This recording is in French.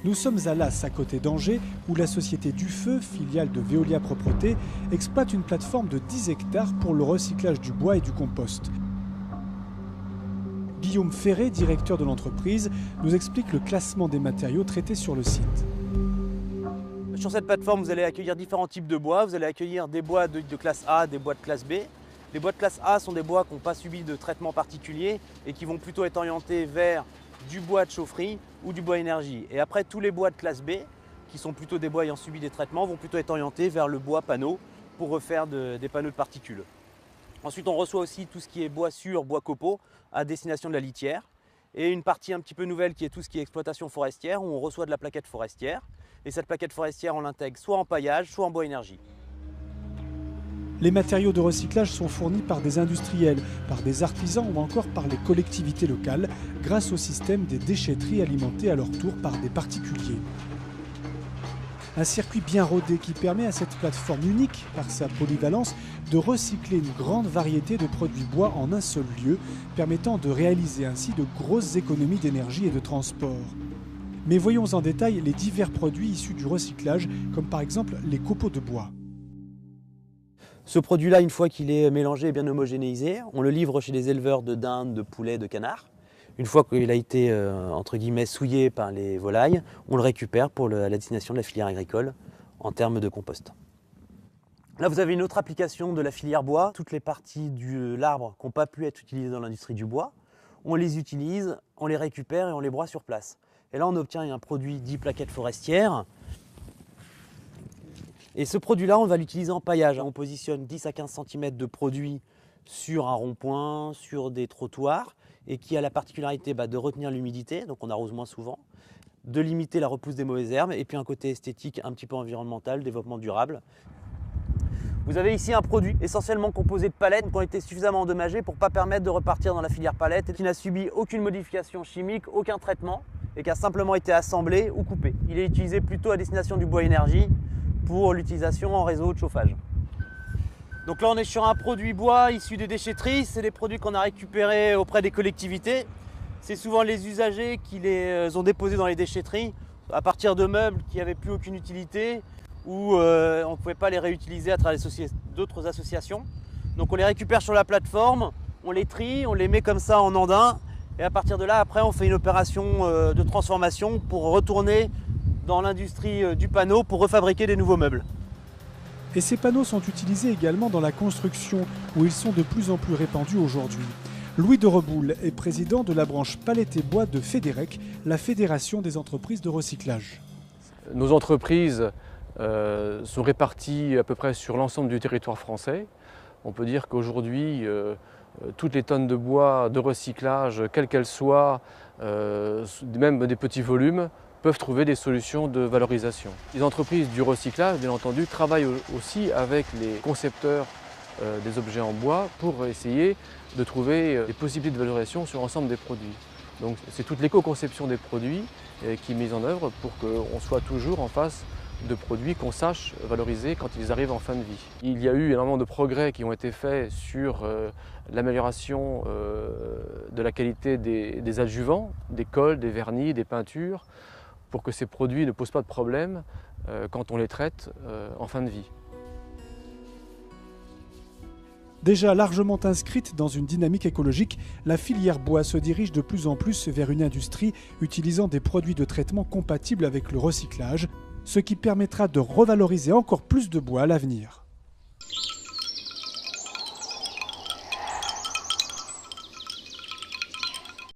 Nous sommes à Las, à côté d'Angers, où la société Dufeu, filiale de Veolia Propreté, exploite une plateforme de 10 hectares pour le recyclage du bois et du compost. Guillaume Ferré, directeur de l'entreprise, nous explique le classement des matériaux traités sur le site. Sur cette plateforme, vous allez accueillir différents types de bois. Vous allez accueillir des bois de classe A, des bois de classe B. Les bois de classe A sont des bois qui n'ont pas subi de traitement particulier et qui vont plutôt être orientés vers du bois de chaufferie ou du bois énergie. Et après, tous les bois de classe B, qui sont plutôt des bois ayant subi des traitements, vont plutôt être orientés vers le bois panneau pour refaire des panneaux de particules. Ensuite, on reçoit aussi tout ce qui est bois sûr, bois copeaux à destination de la litière. Et une partie un petit peu nouvelle qui est tout ce qui est exploitation forestière, où on reçoit de la plaquette forestière. Et cette plaquette forestière, on l'intègre soit en paillage, soit en bois énergie. Les matériaux de recyclage sont fournis par des industriels, par des artisans ou encore par les collectivités locales, grâce au système des déchetteries alimentées à leur tour par des particuliers. Un circuit bien rodé qui permet à cette plateforme unique, par sa polyvalence, de recycler une grande variété de produits bois en un seul lieu, permettant de réaliser ainsi de grosses économies d'énergie et de transport. Mais voyons en détail les divers produits issus du recyclage, comme par exemple les copeaux de bois. Ce produit-là, une fois qu'il est mélangé et bien homogénéisé, on le livre chez les éleveurs de dindes, de poulets, de canards. Une fois qu'il a été entre guillemets souillé par les volailles, on le récupère pour la destination de la filière agricole en termes de compost. Là, vous avez une autre application de la filière bois. Toutes les parties de l'arbre qui n'ont pas pu être utilisées dans l'industrie du bois, on les utilise, on les récupère et on les broie sur place. Et là, on obtient un produit dit plaquette forestière. Et ce produit-là, on va l'utiliser en paillage. On positionne 10 à 15 cm de produit sur un rond-point, sur des trottoirs, et qui a la particularité de retenir l'humidité, donc on arrose moins souvent, de limiter la repousse des mauvaises herbes, et puis un côté esthétique un petit peu environnemental, développement durable. Vous avez ici un produit essentiellement composé de palettes qui ont été suffisamment endommagées pour ne pas permettre de repartir dans la filière palette, et qui n'a subi aucune modification chimique, aucun traitement, et qui a simplement été assemblé ou coupé. Il est utilisé plutôt à destination du bois énergie, pour l'utilisation en réseau de chauffage. Donc là on est sur un produit bois issu des déchetteries, c'est des produits qu'on a récupérés auprès des collectivités. C'est souvent les usagers qui les ont déposés dans les déchetteries à partir de meubles qui n'avaient plus aucune utilité ou on ne pouvait pas les réutiliser à travers d'autres associations. Donc on les récupère sur la plateforme, on les trie, on les met comme ça en andin et à partir de là après on fait une opération de transformation pour retourner dans l'industrie du panneau pour refabriquer des nouveaux meubles. Et ces panneaux sont utilisés également dans la construction, où ils sont de plus en plus répandus aujourd'hui. Louis de Reboul est président de la branche palette et bois de Fédérec, la fédération des entreprises de recyclage. Nos entreprises sont réparties à peu près sur l'ensemble du territoire français. On peut dire qu'aujourd'hui, toutes les tonnes de bois de recyclage, quelles qu'elles soient, même des petits volumes, peuvent trouver des solutions de valorisation. Les entreprises du recyclage, bien entendu, travaillent aussi avec les concepteurs des objets en bois pour essayer de trouver des possibilités de valorisation sur l'ensemble des produits. Donc c'est toute l'éco-conception des produits qui est mise en œuvre pour qu'on soit toujours en face de produits qu'on sache valoriser quand ils arrivent en fin de vie. Il y a eu énormément de progrès qui ont été faits sur l'amélioration de la qualité des adjuvants, des colles, des vernis, des peintures, pour que ces produits ne posent pas de problème quand on les traite en fin de vie. Déjà largement inscrite dans une dynamique écologique, la filière bois se dirige de plus en plus vers une industrie utilisant des produits de traitement compatibles avec le recyclage, ce qui permettra de revaloriser encore plus de bois à l'avenir.